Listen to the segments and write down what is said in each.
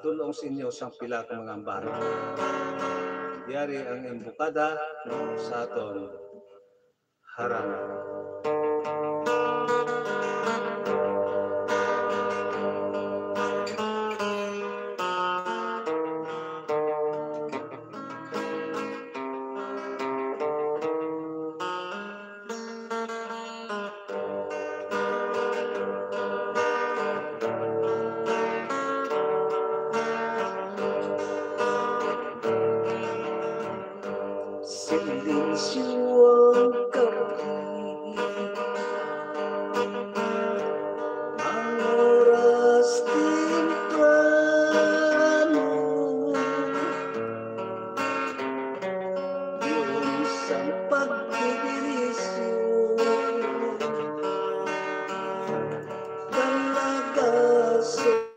tulong sa inyo sang pila ka mga ambaro. Yari ang embukada sa aton harang. Silensyo ang gabi, ang oras temprano, yung isang pagbibirisyo, talaga soltero.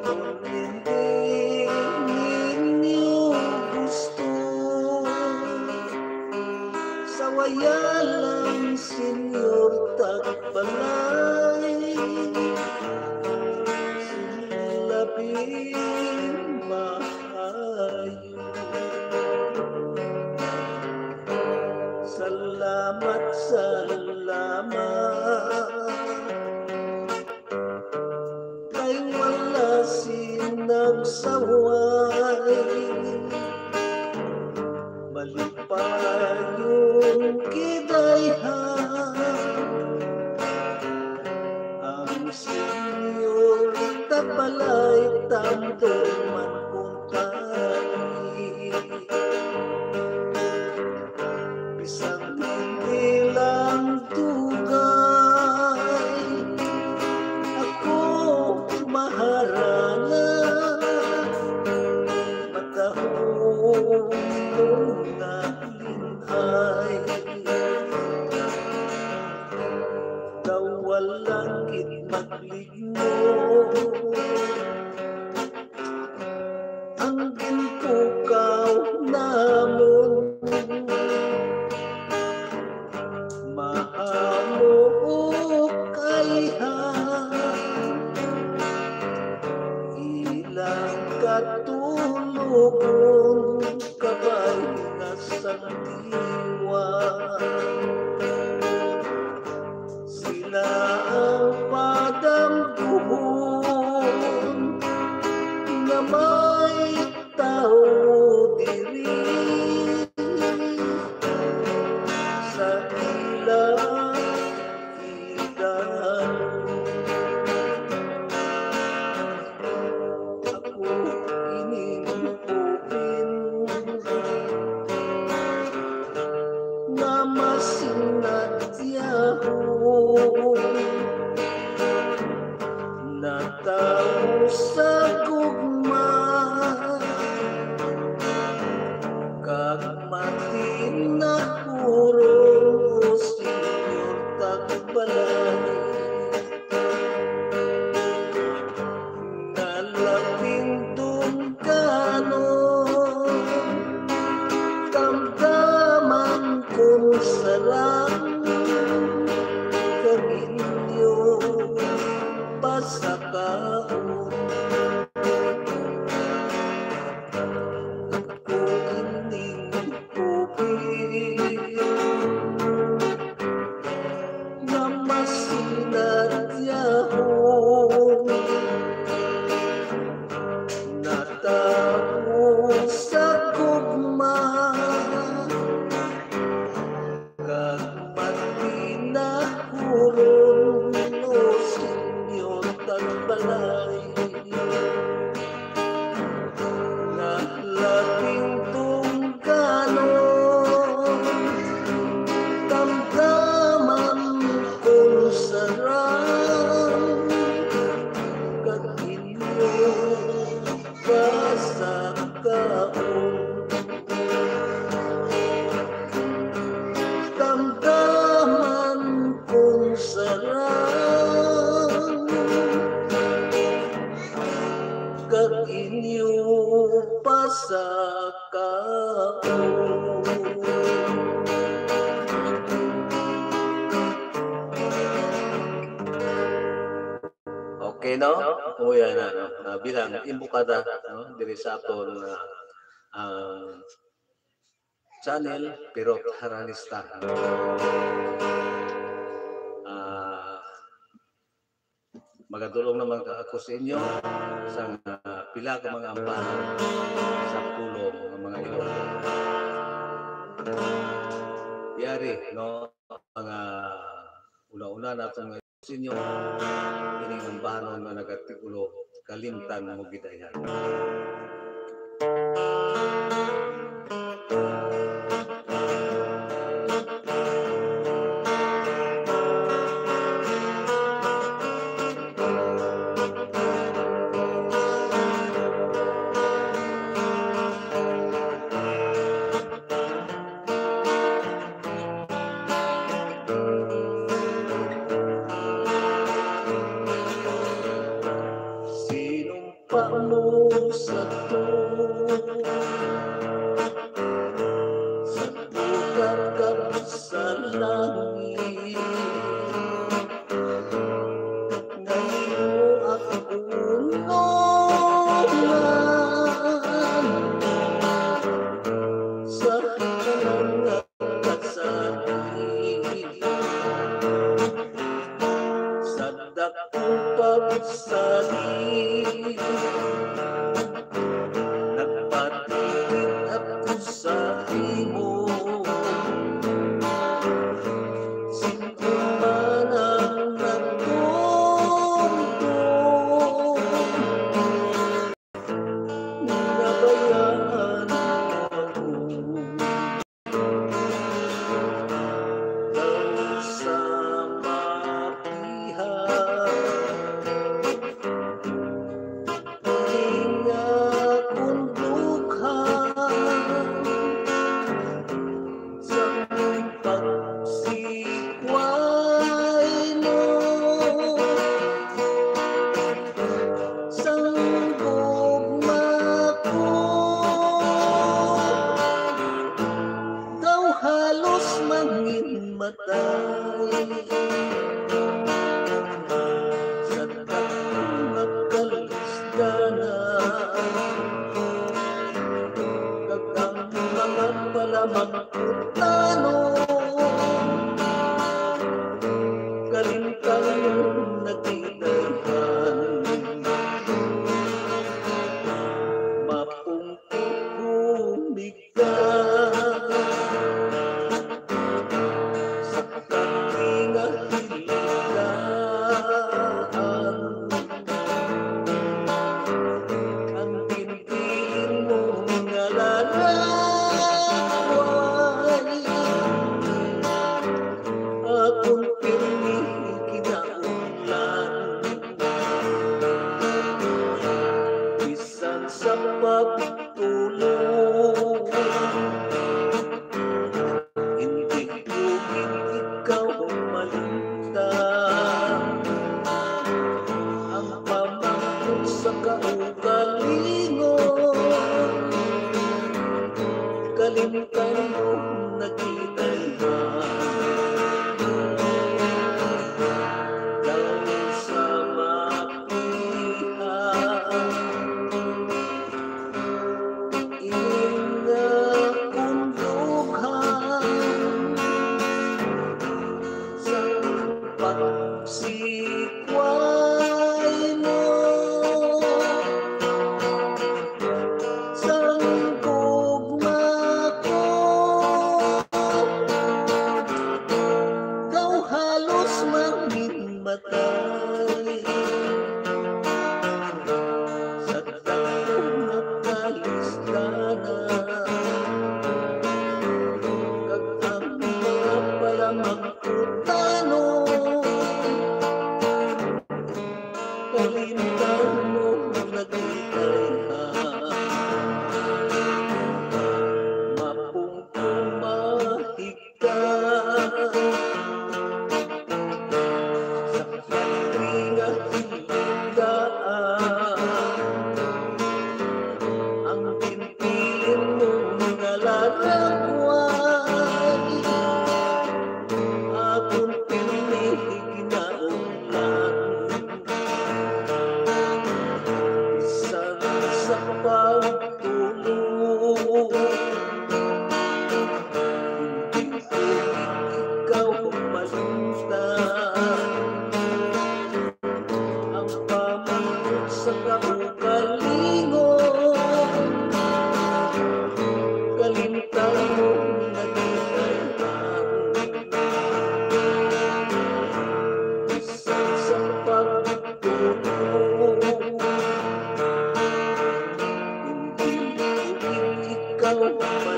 Kung hindi ninyo gusto, sawaya lang senyor tagbalay, silabing maayo. Salamat, salamat, kay wala sinagsaway, malipayong kidayhan, ang senyor tabalay tandong man kung kani. Bisang hindi lang tugay, ako maharana, matahong na linhay. Dawalang kit magligno, ang gintukaw namon, maamo kayhan, ilang katulungon kabay nga sa diwa. Sila ang padampuhon na may tao diri sa ilang ilan. Ako iningupin na masinadyaho, na tao sa gugma, kag matin na puro senyor tagbalay, na labing dungkano, damdaman kong sarang, kag inyo pasakaon. Ako iningupin na masinadyaho, na tao sa gugma, kag matinahuron o senyor tagbalay, na labing tungkano, damdaman kong sarang, kag inyo pasakaon. Damdaman kong sarang, kag inyo pasakaon. uya na no, bilang imbukada no diri sa aton channel pero Haranista. Magadulong naman ako sa inyo sa pila ka mga ambanan sa pulong ng mga Ilonggo. Yari no mga una-una nato nga sa inyo ining ambanon nga nagatigulo kalimtan mo gidayan.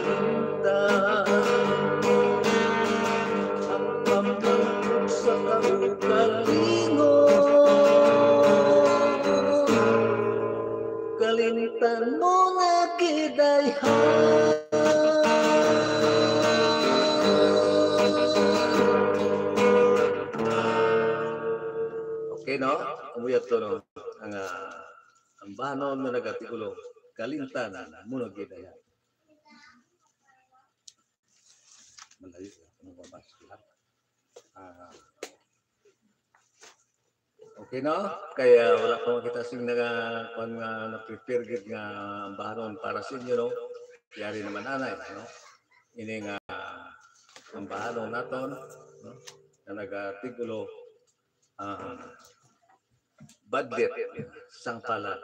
kalimtan. Ang pamangkot sa kaugalingon, kalimtan mo na gidayhan. Okay, no? Umuyat to, no? Ang banon na nagatikulo, kalimtanan, muna gidaya. Malayo, ano ba ba sila? Okay, no? Kaya wala pa makita sing na-prepare gid nga banon para sa inyo, no? Yari naman anay, no? Ini nga ang banon naton, no? Na nagatikulo budget sang pala.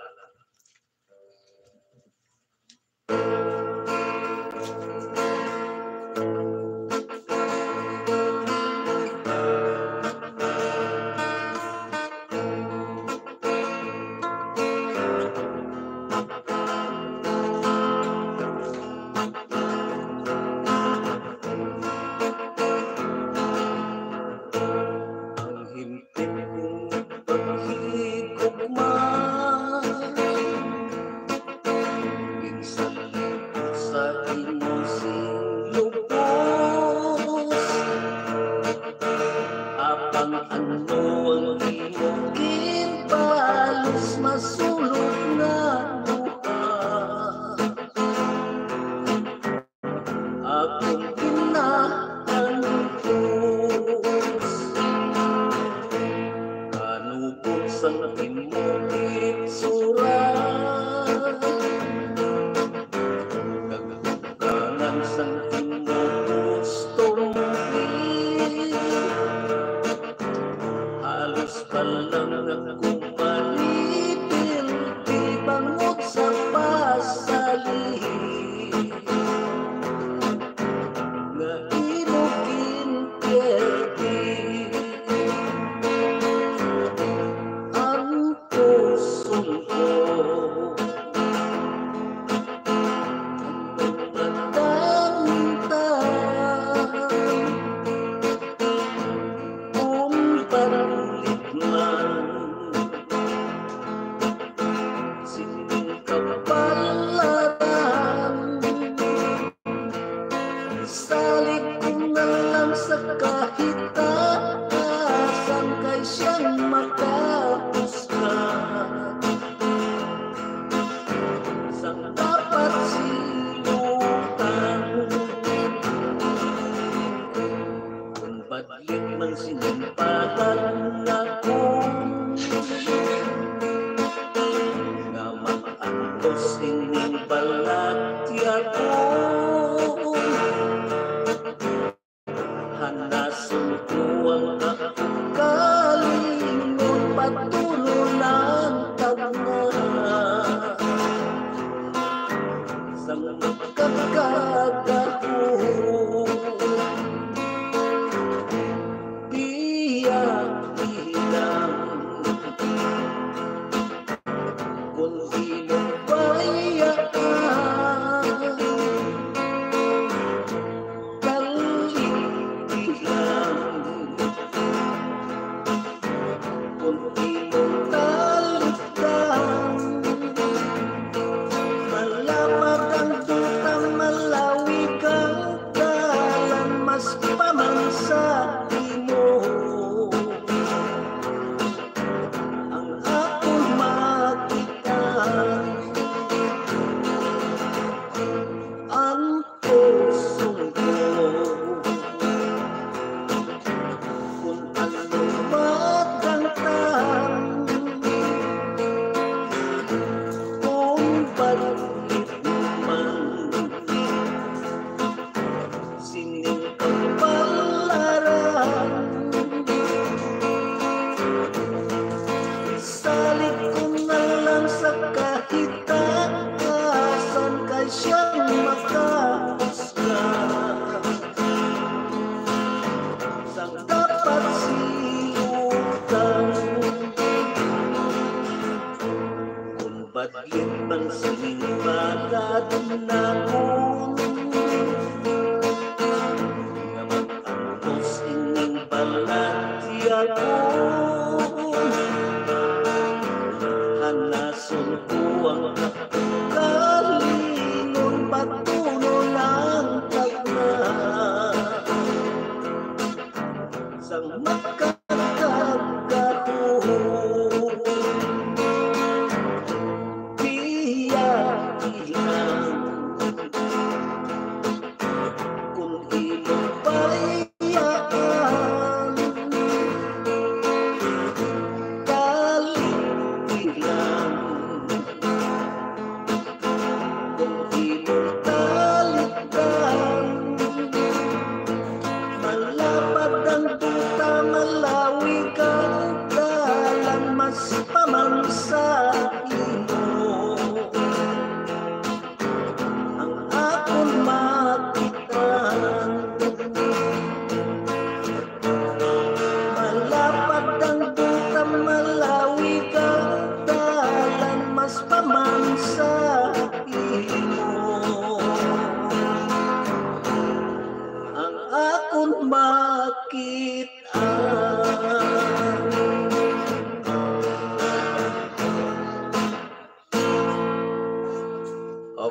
bakit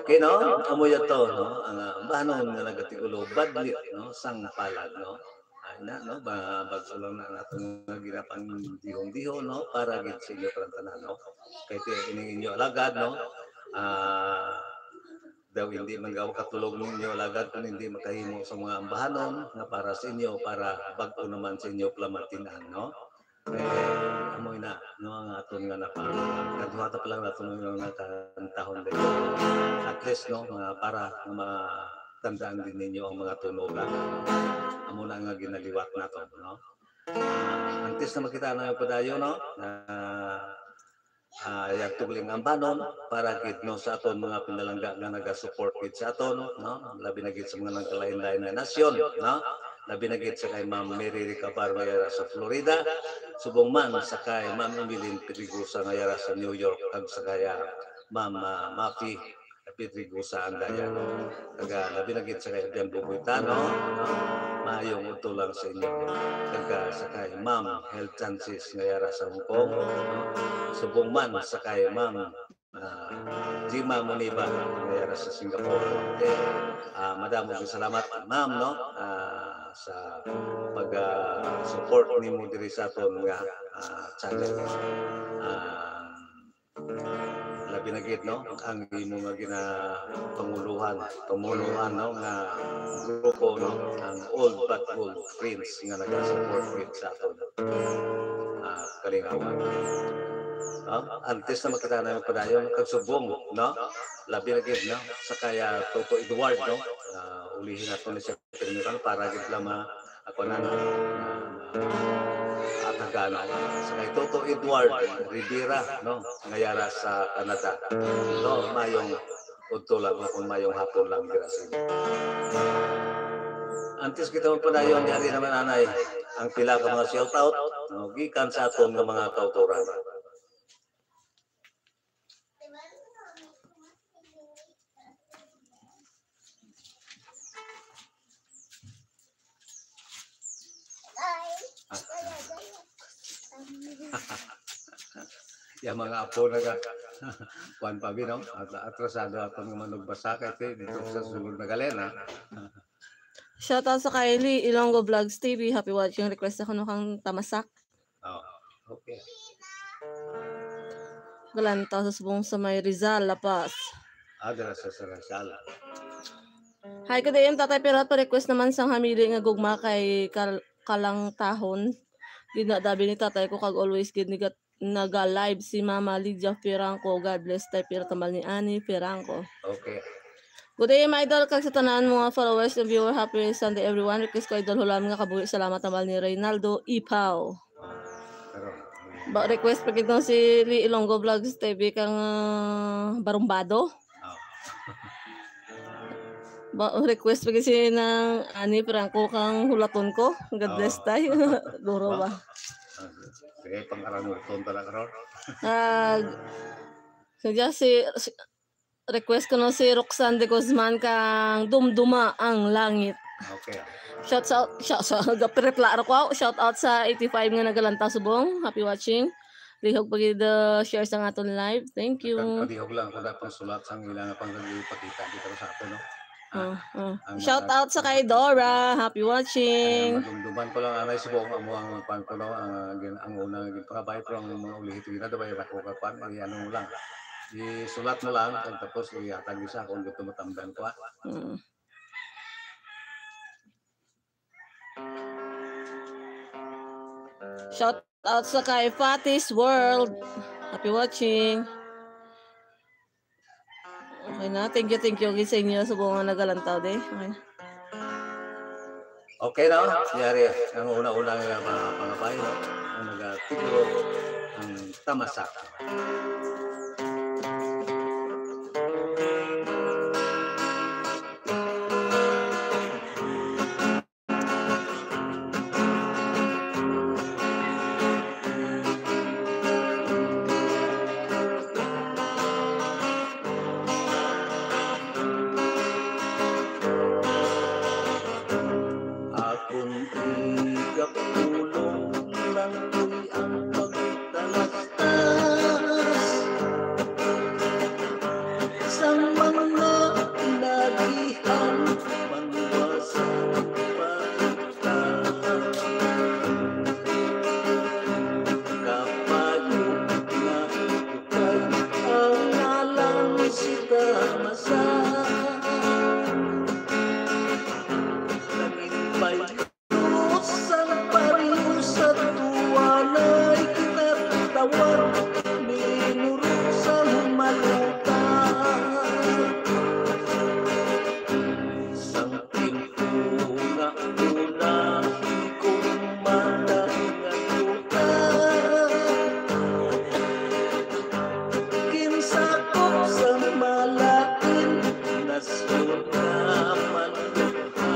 Okay, no? Amoy ito, no? Ang bahanon nga nagatigulo, badli, no? Sang palad, no? Ay na, no? Bagsulang na natin nga ginapang dihong-dihon, no? Para gid sa inyo tanan, no? Kaya ining inyo alagad, no? Daw hindi man gawa katulog ninyo alagad kung hindi makahimo sa mga ambahanon nga para sa inyo, para bag-o naman sa inyo plamatinan, no? Amoy na, no, ang aton nga kaduhata pa lang naton nga kantahon din. At least, no, para matandaan din ninyo ang mga tunogan. Amo na nga ginaliwat naton, no? Antes na makita na yung padayo, no? Yang tugling ambanon para gid no sa aton mga pinalangga nga naga-support gid sa aton, no? Labi na gid sa mga nagkalain-lain na nasyon, no? Labi na gid sa kay Ma'am Mary Ricabar nga yara sa Florida, subong man sa kay Ma'am Emilyn Pedregosa nga yara sa New York, kag sa kay Ma'am Mafi Pedregosa Andaya, no? Kaga labi na gid sa kay Bian Bubuitano, no? Maayong udto lang sa inyo. Kaga sa kay Ma'am Health Chances nga yara sa Hong Kong, no? Subong man sa kay Ma'am Jima Muniba nga yara sa Singapore. Madamo salamat, Ma'am, no? Sa pag-support nimo diri sa aton nga channel. Labi na gid, no, ang imo nga tumuluhan, no, nga grupo, no, ang Old But Gold Friends nga nag-support gid sa aton kalingawan. No? Antes na makita na yung padayon kagsubong, no? Labi na gid, no, sa kaya Toto Edward, no, ulihin nato ni siya kalimutan para gid lang ako na atagana sa kay Toto Edward Rivera, no, ngayara sa Canada, no, mayong udto lang kung mayong hapon lang dira sa inyo. Antes kita magpadayon diari naman anay ang pila ka mga shout out, no, gikan sa aton nga mga kautoran. Yung mga apo na kuan pa no, atrasado aton nga manugbasa kay dito sa sulod na galena. Shout out sa Kylie Ilonggo Vlogs TV, happy watching. Request ako no kang tamasak. Okay. Galanta sa subong sa may Rizal, La Paz. Dara sa Rizal. Hi kadayem tatay pero pa request naman sang hamili nga gugma kay kalang tahon. Dinadabi ni tatay ko kag always gid naga-live si Mama Lydia Ferranco. God bless tay pero tambal ni Ani Ferranco. Okay. Good day, my idol, kag sa tanan mga followers and viewer. Happy Sunday everyone. Request ko idol hulam nga kabuhi. Salamat tambal ni Reynaldo Ipaw. Request pa gid si Lee Ilonggo Vlogs TV kang barumbado. Request pa gid si ng Ani Ferranco kang hulaton ko. God bless tay. Duro ba? Sige, pang-aral mo ito talaga ron. Kaya request ko no si Roxanne de Guzman kang Dumduma ang Langit. Okay. Shout out shout out sa 85 nga nagalanta subong. Happy watching. Lihog pag share sa aton live. Thank you. Padihog lang kung dapat sulat sang ilang pang ipakita dito sa ato, no. Shout out sa kay Dora. Happy watching. Dumduman ko lang anay subong amo ang pan ko, no, ang unang pangabay ko ang mga ulihit na dabay ako kapan ano lang. Isulat mo lang tapos ihatag isa kung gusto matamdan ko. Shout out sa kay Fatty's World. Happy watching. Okay na, thank you sa inyo sa buong nagalantaw de. Okay na, yari ang una-una nga mga pangabay, no, ang nagatiguro ang tamasak. Payusan parius sa tuwanay kinatawag minurot sa maluta. Sang timpo nga una kung madahingaluta. Kinsakop sa malaking Nasyon na maluha.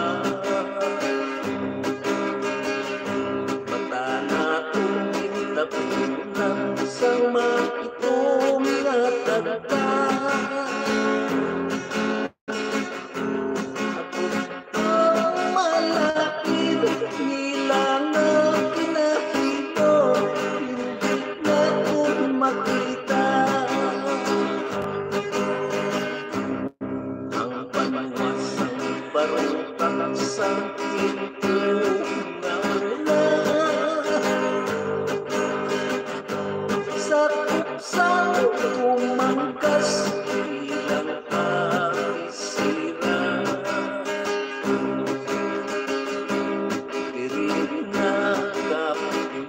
Mata na tumitapunan sa makitom nga tagta. Ang malaking nila nga kinahimo hindi na kung makita. ang panwasang barutan sa timpo nga una. Sa kupsang tumangkas Ilang parisira. Pirin na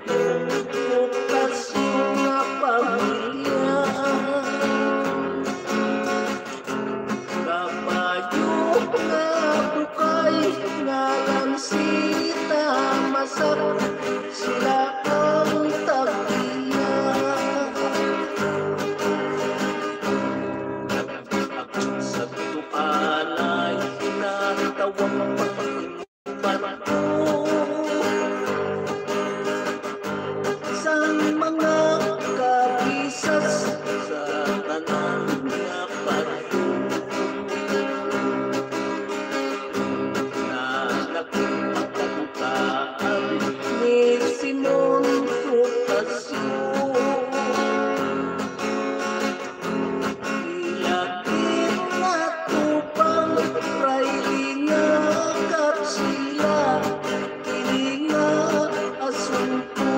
bukas nga pamilya. Kapayo nga bukay nga lansita masak sila ang tagiya. Ako sa tuanay tinatawag pagtimpan ko. Sang mga kabisas Sa tanan nga pato na nakipagkagutaan ni Simon Frutasio. Ilagin na tupang railinga kapsila ilinga asunto.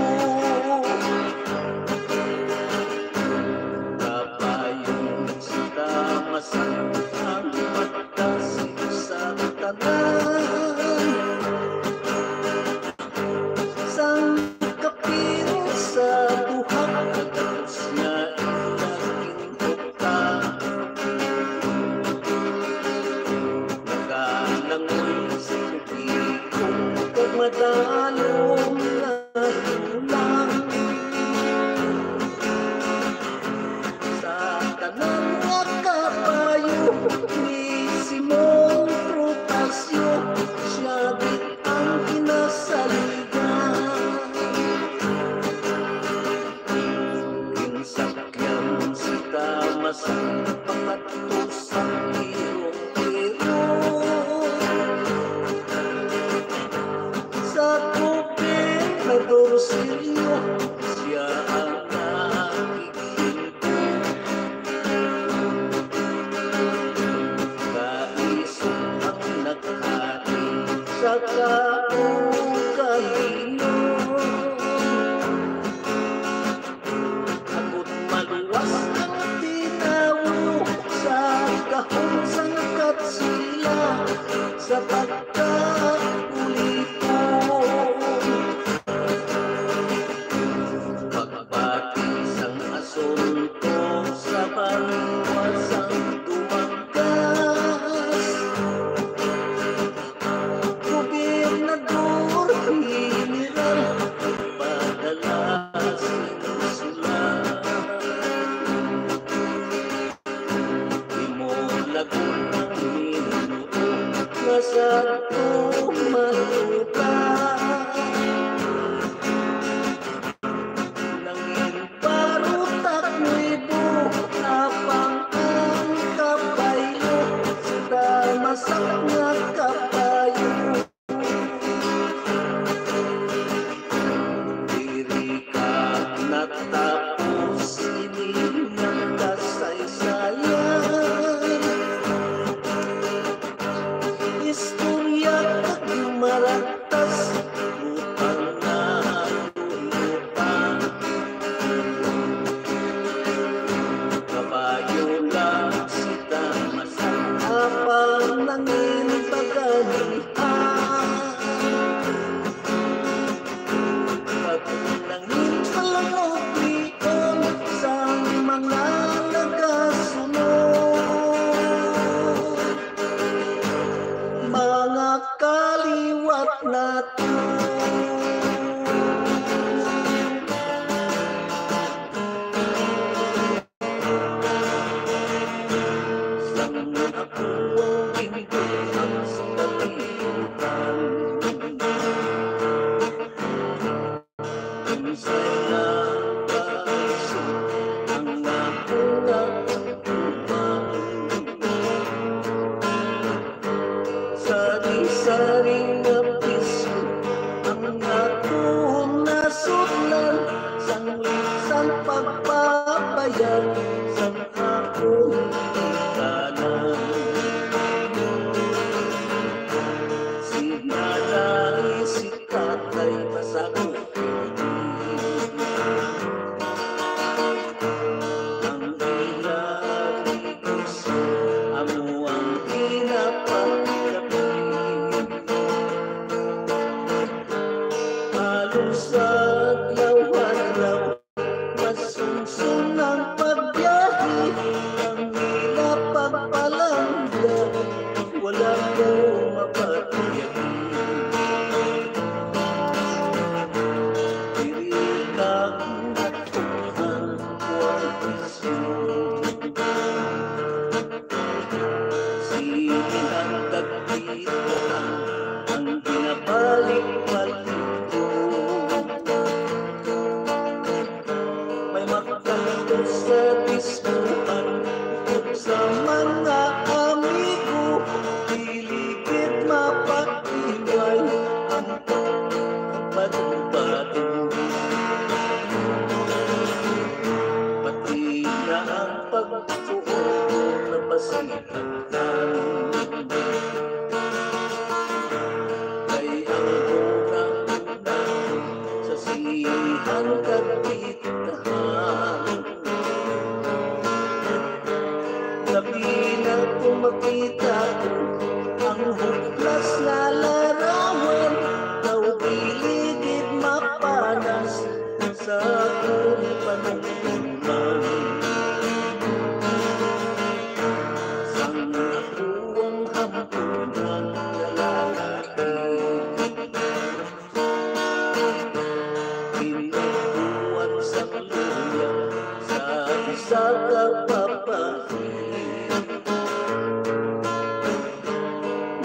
kapayong sita masang ang magkasing sa Tanan sang kapin sa duhak tapos nga ilaging tukta. Nagalangoy sa tubig kag madalong nga tulang. Sa tanan nga kapayo ni Simon Frutasio siya gid ang kinasaligan. Kinsakyan sita masang pakatusang irong-irong. Sa gobernador Silio Siya ang nakikinto. Kaisong ang naghati sa kaugalino. Ako't maluwas Ang tinawo sa kahon sa katsila sa pagkakulipon. pagbati sang asunto sa banwasang dumangkas. Gobernador General Padalas sila di mo lagon ang minuto. nga sa tumaluta. Nanging parutak nuibo apang ang kapayo sa masak nga kapayo. Diri ka natapos Ininyang kasaysayan istorya kag maratas makaliwat natin. Sari-saring napiso ang akong nasudlan, sang pagpapayan sang akong ikanan. Sinalari si tatay masakot ang inarigos amo ang pinapagabi. Halusat law-araw masungsong ang pagbiyahe, ang hila pagpalangga wala ko mapatiyahin. Diri kang natuhan buwan isyon, sinihantag dito ang pinabalik-balik ko. May magkanto sa diskuhan sa mga amigo, diligid mapag-iway ang badu-badu. Pati na ang pagtuon na basihan namin, kay ang unang-unang sa sihan kapitahan. Labi na kung makita ko ang huklas na larawan, daw giligid mapanas sa akong panuntunan. Sang nakuwang hampunan na lalaki, pinubuan sa luya sa isa kapapahin.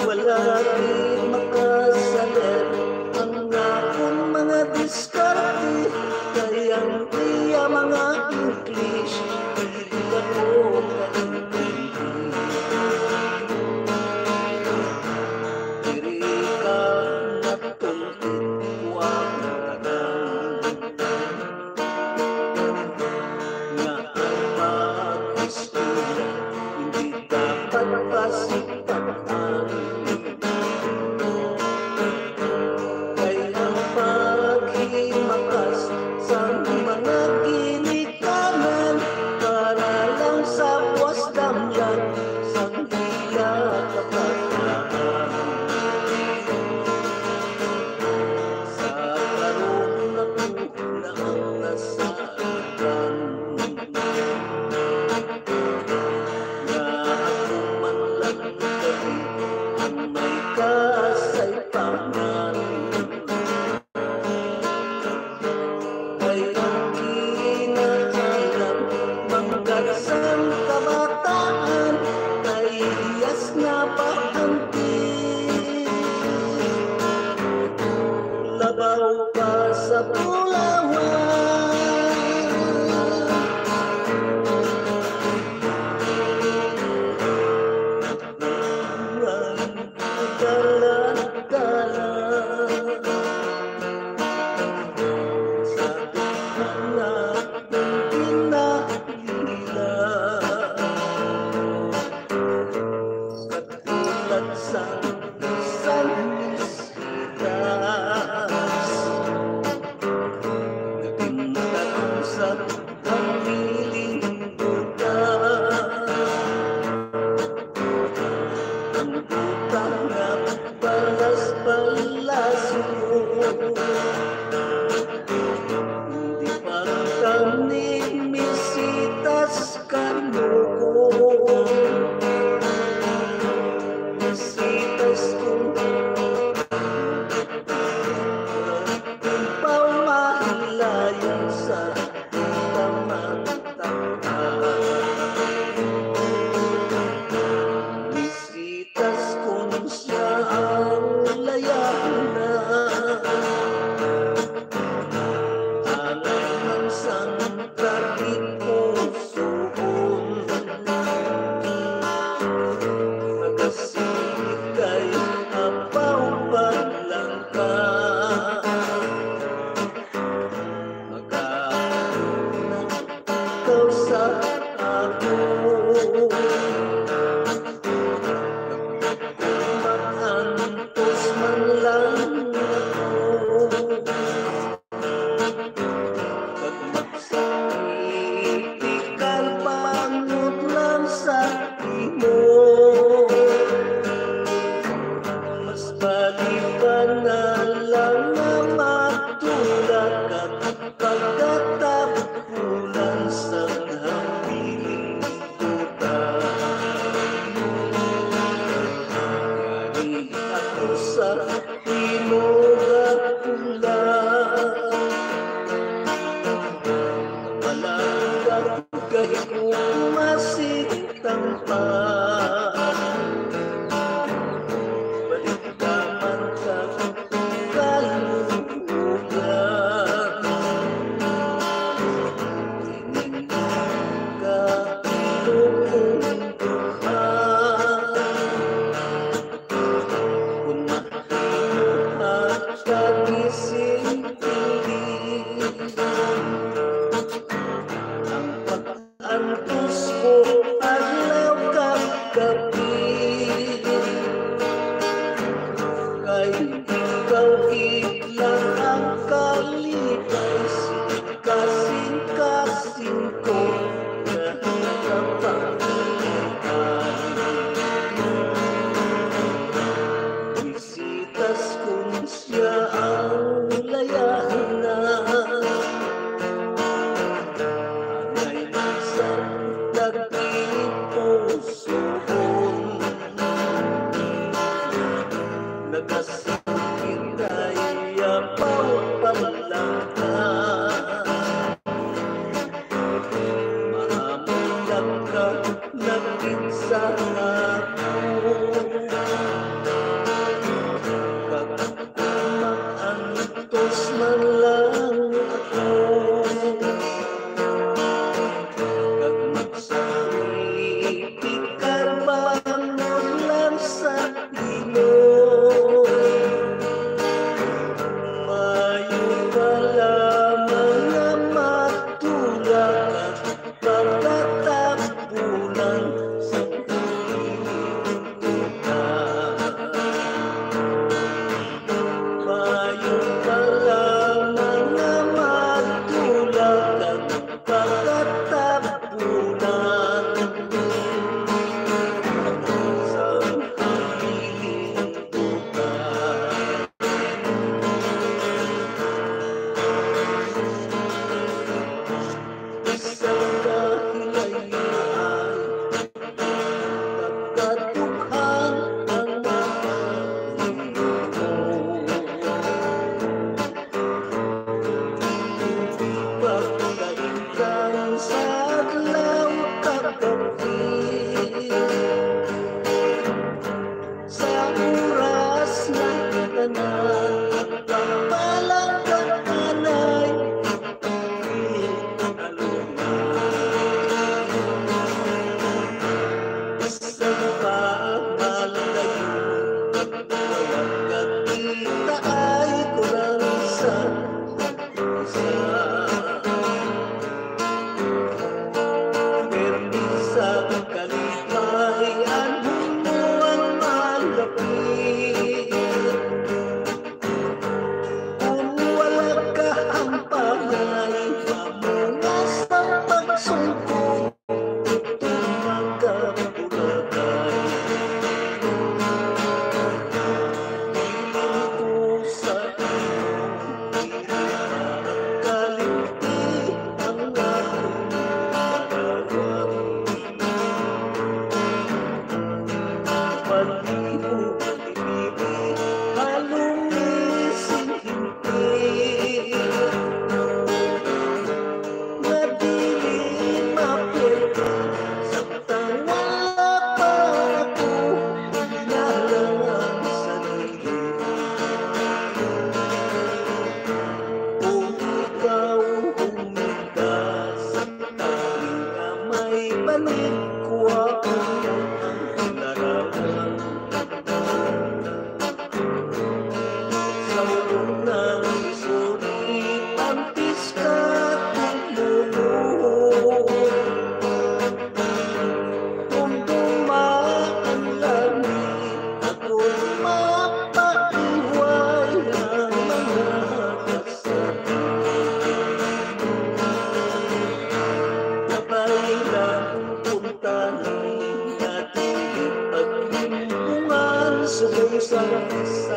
Wala rin makasaler ang akong mga diskarte, kayang iya mga English, hindi ako kaintindi. Diri ka natulid huwag tanan, nga ang mag-istorya hindi dapat pasipatan. Kay ang paghimakas sa mga ginikanan, para lang sa buwas damyan sang iya kapatahan. Sa karong nakuna ang nasaktan, nga ako man lang kami ang may kasaypanan. Kay ang kinaalam manggagsang kabataan, kay hiyas na bahanti, labaw pa sa Pulawan. Dala-dala sa anak ng pinahila, katulad sa San Luis Higas. Maliban na lang na matulak at pagkatapunan sa habiling tuta. Yari ako sa pinugapula, malanggang kahit kumasitang pa.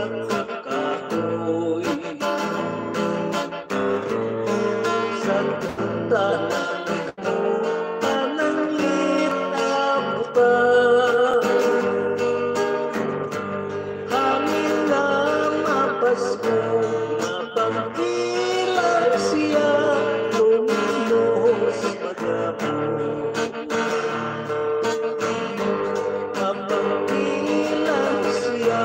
kakahoy sa tanang pananglit abutan hangin na mapasko mapangkilang siya luminos magabong mapangkilang siya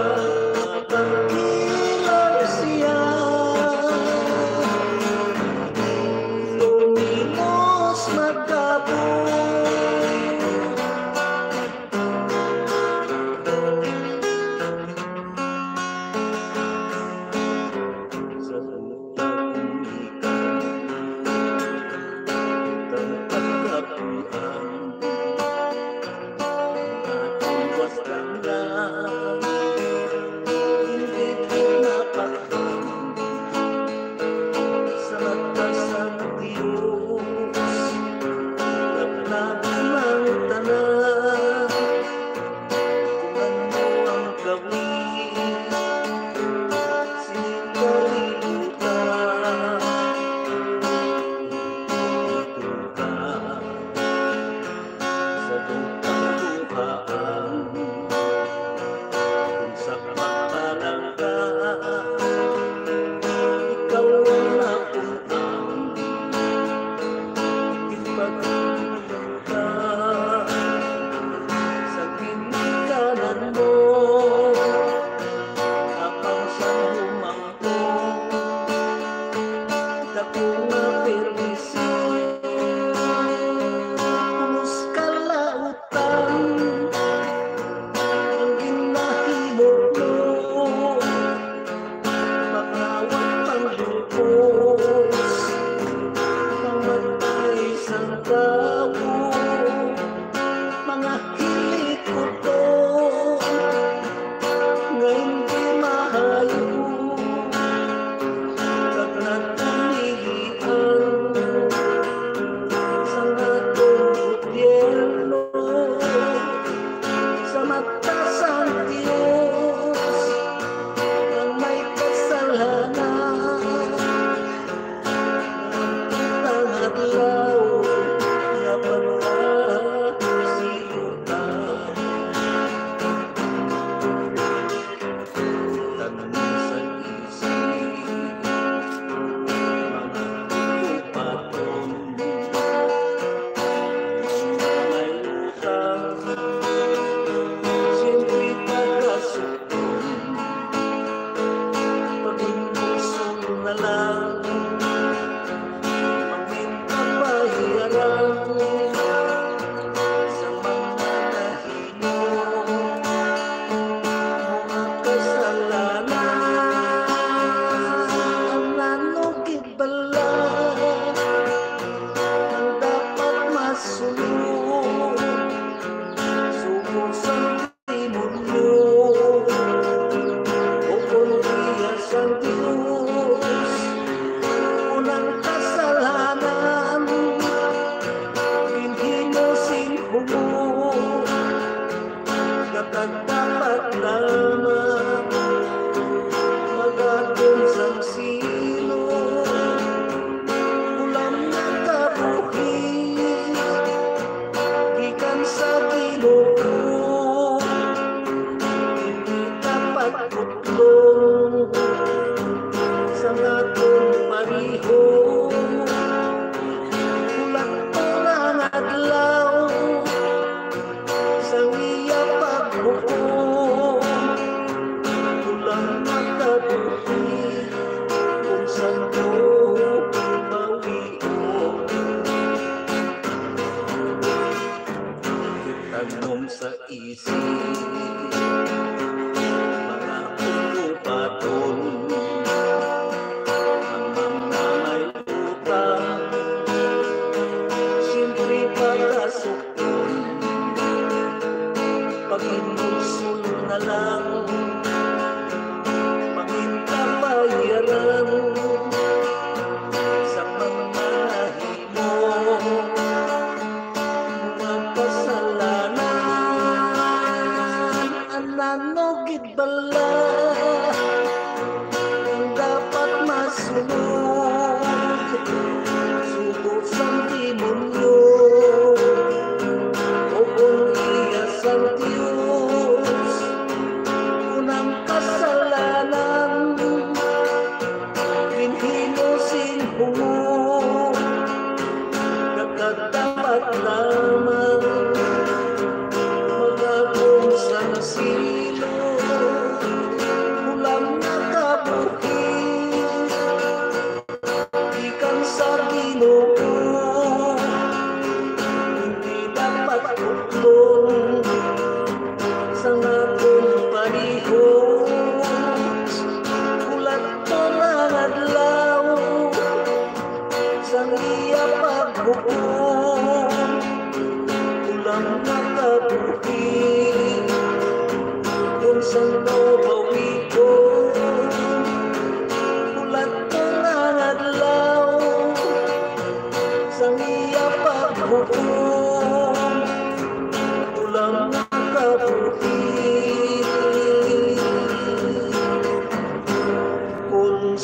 luminos magabong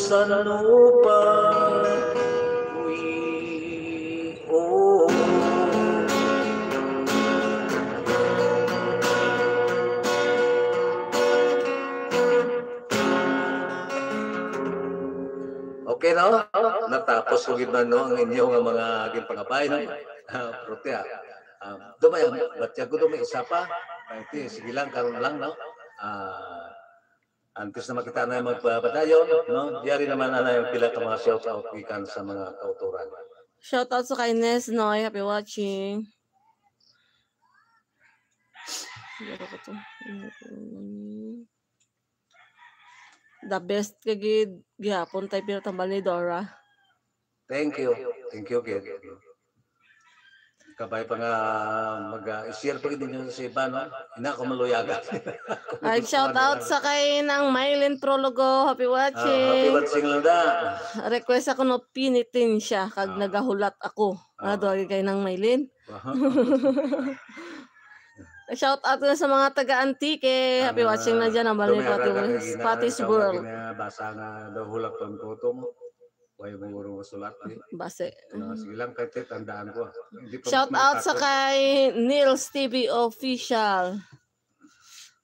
sanuba oh. Okay no? Natapos ko gid no ang inyong mga aging pangabay no. Protea. Dumay batya ko dumay isa pa. Iti sige lang karon lang no. Antes na makita na magpapadayon no. Diari naman ana yung pila ka mga shout out gikan sa mga kauturan. Shout out sa kindness, Noy. Happy watching. The best kagid gihapon tay pero tambal ni Dora. Thank you. Thank you, kid. Kabay pa nga mag-share pa din sa iba, no? Ina ko maluyaga. Ay, shout out sa kay ng Mylene Prologo. Happy Happy watching. watching lang da. Request ako no pinitin siya kag nagahulat ako. Doon kay ng Mylene. Shout out na sa mga taga-Antique. Happy watching na dyan. Ang bali Patty's World. Basa nga daw hulak pa ang koto mo. Huwag mo guro masulat. Base. Sige lang kahit tandaan ko. Shout out sa kay Nils TV Official.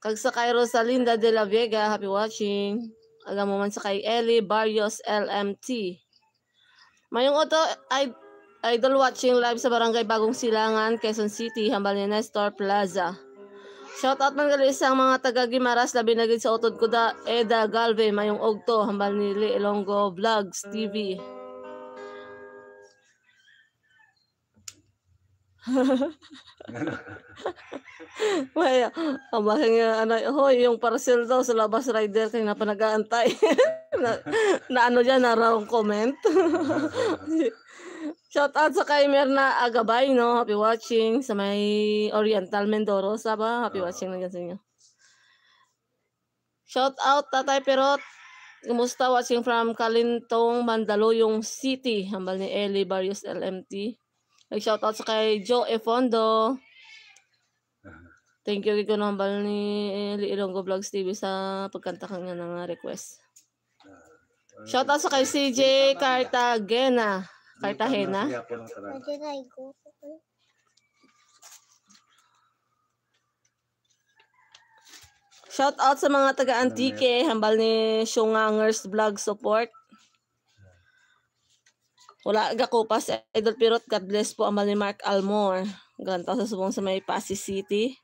Kag sa kay Rosalinda de la Vega. Happy watching. Agam mo man sa kay Ellie Barrios LMT. Mayong auto idol watching live sa Barangay Bagong Silangan, Quezon City, hambal ni Nestor Plaza. Shout out man gali isang mga taga Gimaras labi na gid sa utod ko da Eda Galve mayong ogto hambal ni Lee Ilonggo Vlogs TV. Maya, ambahin nga hoy yung parcel daw sa labas rider kay napanag-aantay. na ano diyan na raw comment. Shout out sa kay Merna Agabay, no? Happy watching sa may Oriental Mindoro, ba? Happy watching na sa inyo. Shout out Tatay Perot. Kumusta watching from Kalintong, Mandaluyong City. Hambal ni Ellie Barrios LMT. Shout out sa kay Joe Efondo. Thank you ko hambal ni Ellie Ilonggo Vlogs TV sa pagkanta kanya ng request. Shout out sa kay CJ Cartagena. Cartagena. Shout out sa mga taga-Antique, hambal ni Shungangers Vlog Support. Wala gakupas Idol Pirot, God bless po hambal ni Mark Almore. Ganto sa subong sa may Pasig City.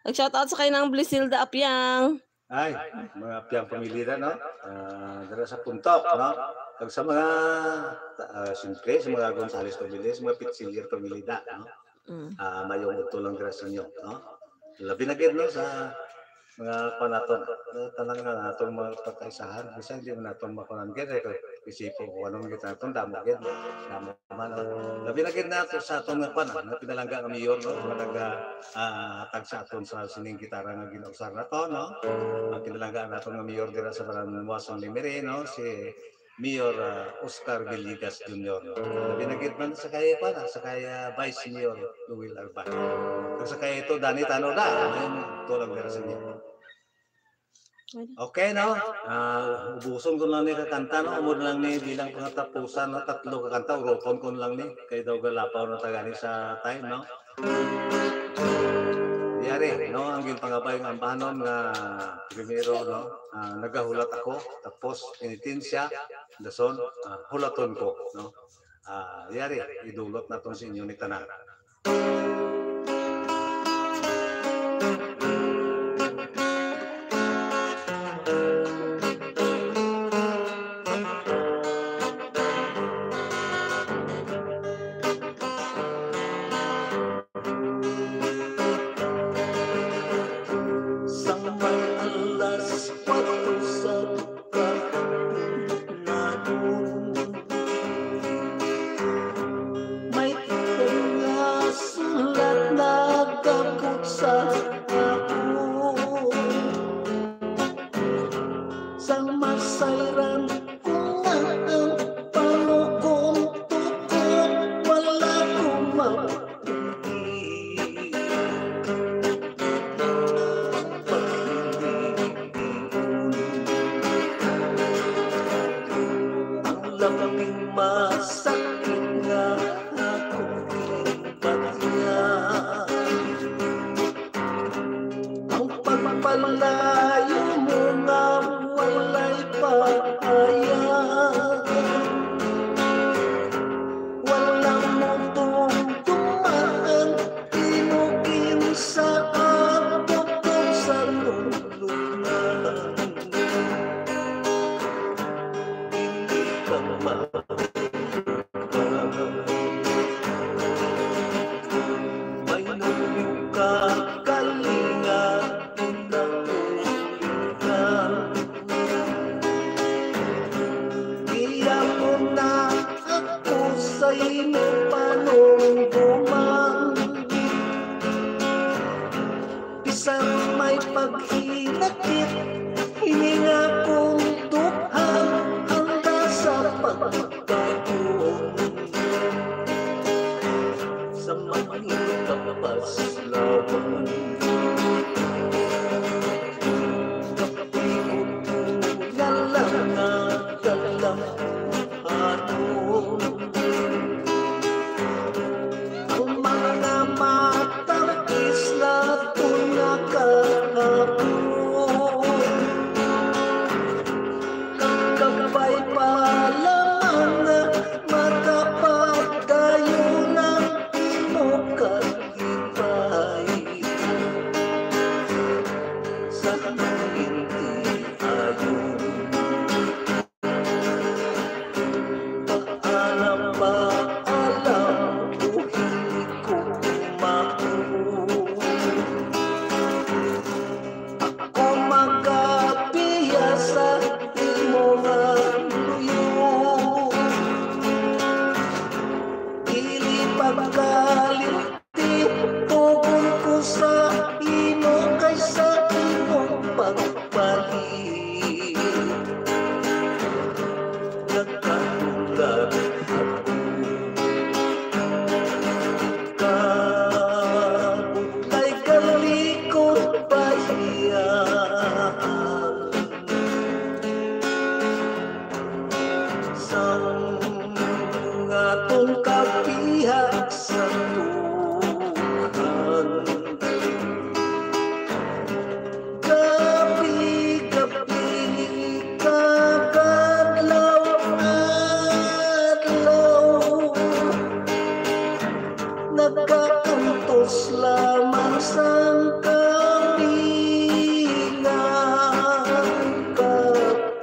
Nag-shout out sa kay ng Blisilda Apyang. Ay, mga Apyang pamilya no. Dara sa puntok no. Pag sa mga, siyempre, sa mga Gonzales pamilya, sa mga Pitzilier pamilya, no? Mayong ito lang dira sa inyo, no? Labi na gid no sa mga panaton. Talang nga natong mga pagkaisahan, kasi hindi mo natong makunan gid, isipo ko anong gid natong damo gid. Damo man. Labi na gid nato sa atong nga panan, na pinalangga nga mayor, no? Mga tag sa aton sa sining gitara nga ginausar nato, no? Pinalangga natong nga mayor dira sa Barangay Muasong Limere, no? Si Mayor Oscar Villegas Jr. Binagit man sa kaya pa na, sa kaya Vice Mayor Luwil Arban. Sa kaya ito, Dani Tano da. Ito lang dira sa inyo. Okay, no? Ubuson ko lang ni kakanta, no? Umod lang ni bilang pangatapusan, no? 3 kakanta, uropon ko lang ni. Kaya daw galapaw na tagani sa time, no? Yari, no? Ang yung pangabay ng ambanon nga primero, no? Nagahulat ako, tapos initin siya, dason, hulaton ko, no? Yari, idulot na itong sa inyo ni Tanan.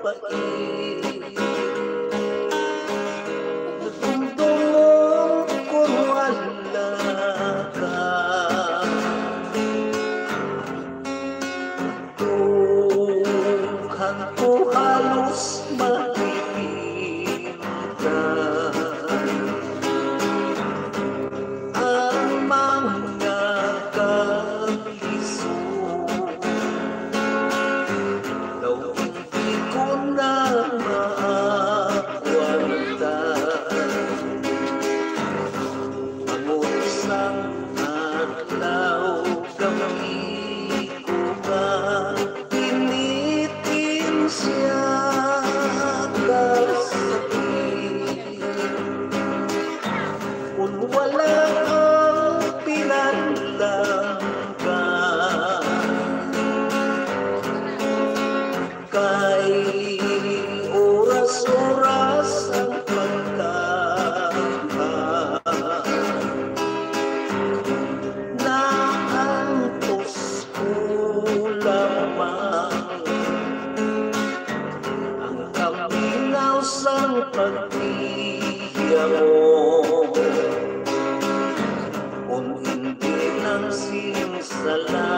mapait. Nagundong kung wala ka, dughan ko halos mapipintan. Ang mga kalisod daw hindi ko na maakwartan. Ang isang adlaw kami ko nga initin siya kasakit. Kung wala ang pinanlanggan, kay oras-oras ang pagkahan, naantos ko lamang ang kaminaw sang pagtiya mo. Kung hindi nang sinsala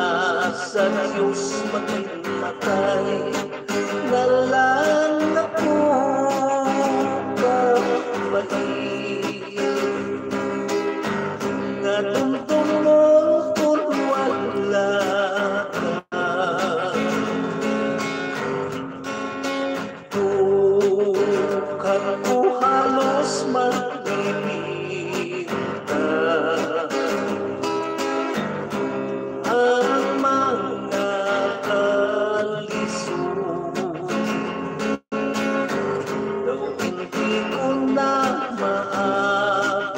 sa Diyos magmatay, na lang ako kapatid. Nga dumdumong kung wala ka, dughan ko halos magbibintang. Ang mga kalisod daw hindi ko na maakwartan.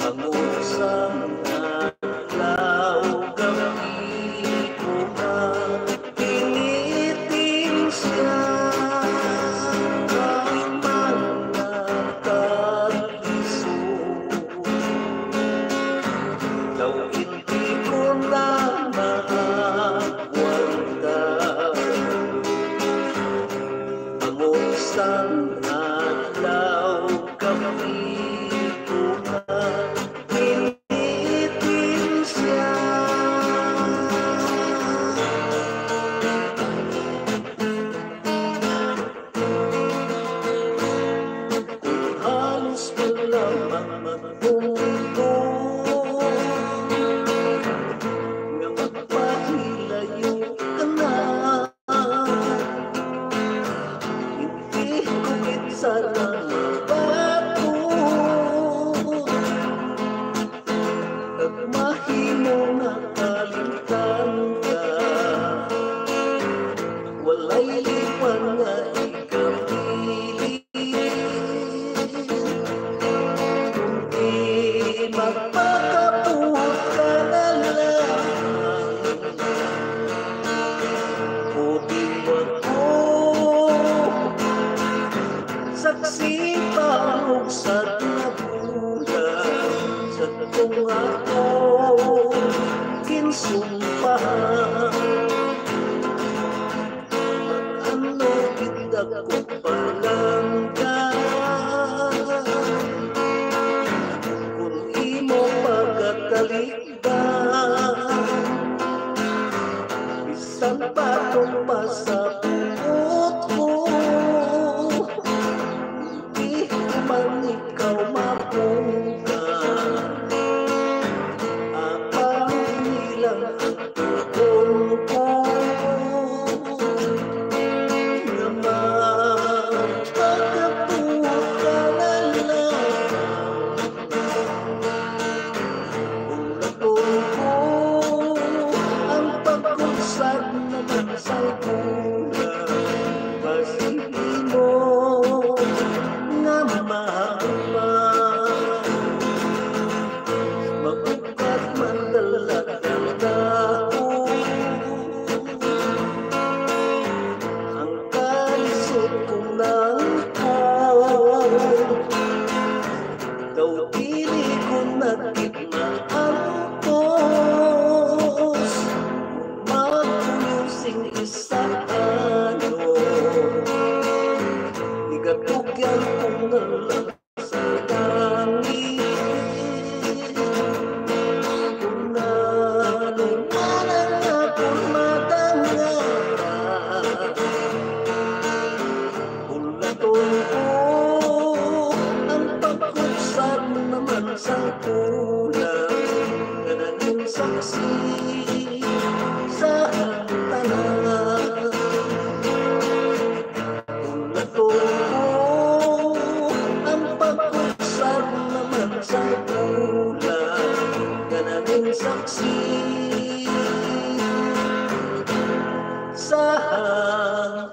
Ang usang adlaw kami ko nga pinitin siya. Ang mga kalisod daw hindi ko na maakwartan. Ang isang adlaw kami ko nga pinitin siya. Kung halos wala magmundo nga magpahilayo ka na, hindi ko sana mabato at mahimo nga kalimtan ka. Walay lipan nga ikapili, kundi magpakabuot ka na lang. O di ako saksi pahog sa nabulan, sa kung ako kinsumpahan. Ano kita ko palanggan, kung imo pagkatalikdan, bisan patong pa sa buot ko, hindi ko man ikaw mapunggan. Apang nilang ang tugon ko, nga magpakabuot ka na lang. Kung natungko ang pagkunsag na bansay kulang, basihin mo nga mahamang mabukat man talagang tao. Ang kalisod kong nangkong daw dili ko nagigmaantos, magpuyusing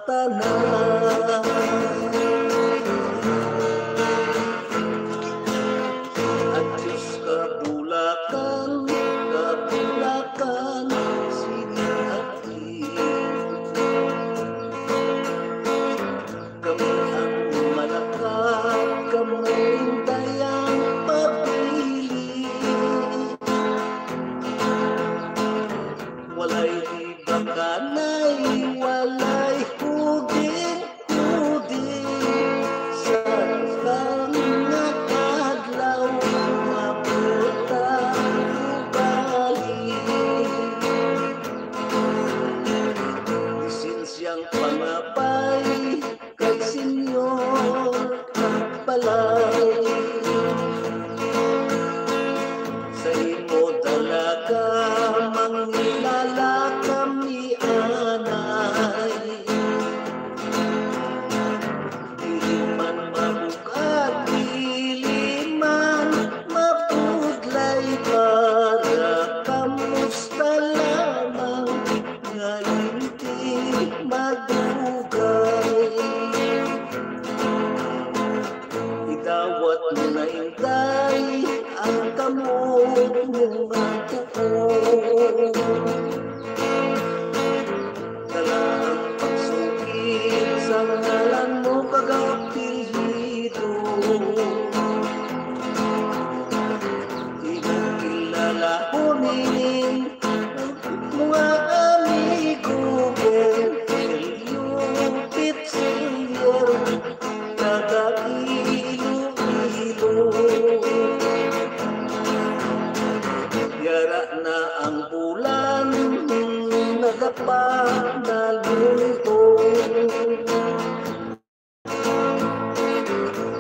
tanan. At Diyos kabulakan, kabulakan, sinihati. Kami ang malakad, kaming dayang pabili. Walay di bakanay, walay huging-huging. Sa kang nakadlaw, mabuta ubali. Isin siyang pangapay, kay Senyor Kapalay. Sa imo dalaga, mangilala kami anay. Dili man mabukad, dili man mapudlay, para kamusta lamang nga hindi madugay. Idawat mo na inday ang kamot mong tuon. Dala ang pagsukit sa ngalan mo kagapilido. Di mo kilala kunin mga amigo, Lupit Silyer, Iloilo. Yara na ang bulan, nagapa na luntong.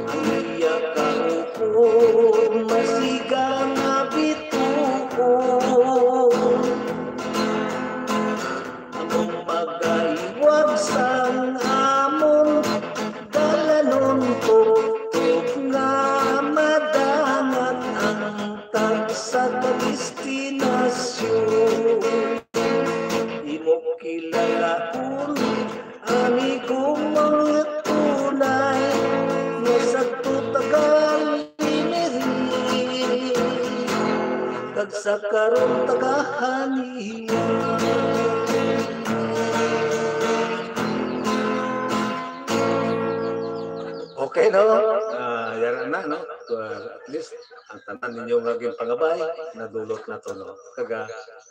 Ang iya kaukong, masigang na bituon. Among magaiwag sang amon, dalanon tugtog nga madangat ang tagsa ka destinasyon. Imo kilala kung amigong mga tunay, nga sa tutagal iniri, kag sa karon tagahaniwan. Okay, no? Yan na, no? At least, ang tanan ninyo naging pangabay, nadulot na to, no? Kaga,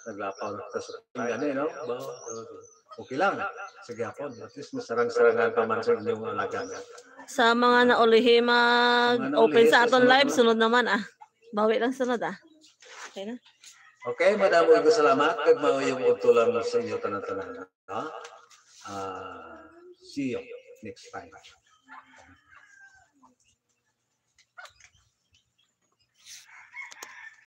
naglapaw na ito sa tinggan, no? Okay lang. Sige hapon. At least, masarang-sarangan pa man sa inyong alaga. Sa mga naulihi mag-open sa aton live, sunod naman Bawi lang sunod Okay na? Okay, madamo ko salamat. Kag mao yung utulang sa inyo tanan-tanan. See you next time.